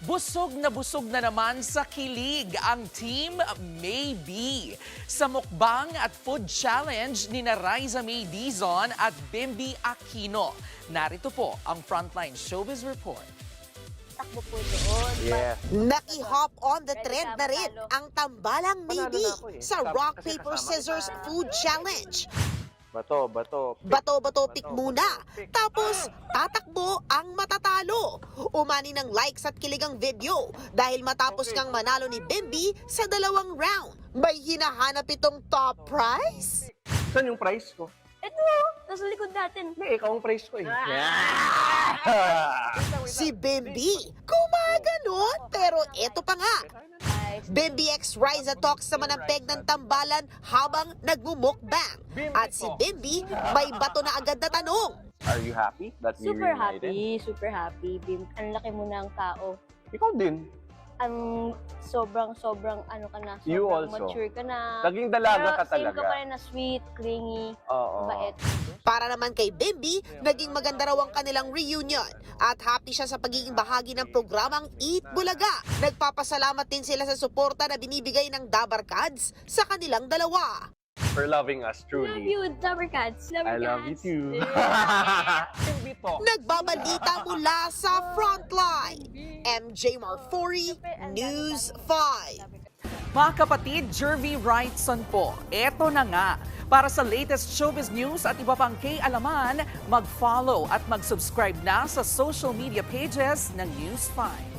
busog na naman sa kilig ang Team Maybe. Sa mukbang at food challenge ni Raisa May Dizon at Bimby Aquino. Narito po ang Frontline Showbiz Report. Takbo po doon. Yes. Naki-hop on the trend na rin ang tambalang Maybe sa Rock, Kasi Paper, kasama Scissors kita. Food Challenge. Bato. Bato-bato pick muna, tapos tatakbo ang matatalo. Umani ng likes at kilig ang video dahil matapos kang manalo ni Bimby sa 2 round. May hinahanap itong top prize? Saan yung price ko? Ito, nasa likod natin. Hindi, ikaw ang price ko eh. Si Bimby, gumaganon, pero eto pa nga. Bimby x Riza talks naman ang peg ng tambalan habang nagmumukbang. At si Bimby may bato na agad na tanong. Are you happy that we Super reunited? super happy. Bim, ang laki mo ng tao. Ikaw din. Ang sobrang ano ka na, You sobrang also. mature ka na. Naging dalaga ka Pero same talaga. ka pa rin na sweet, clingy, Oo. bait. Para naman kay Bimby, naging maganda raw ang kanilang reunion at happy siya sa pagiging bahagi ng programang Eat Bulaga. Nagpapasalamat din sila sa suporta na binibigay ng Dabarkads sa kanilang dalawa. For loving us, Love truly. you, Lovercats. I love you too. Hindi po. Nagbabalita mula sa Frontline, MJ Marfori, News 5. Mga kapatid, Jervy Wrightson po. Eto na nga. Para sa latest showbiz news at iba pang kay-alaman, mag-follow at mag-subscribe na sa social media pages ng News 5.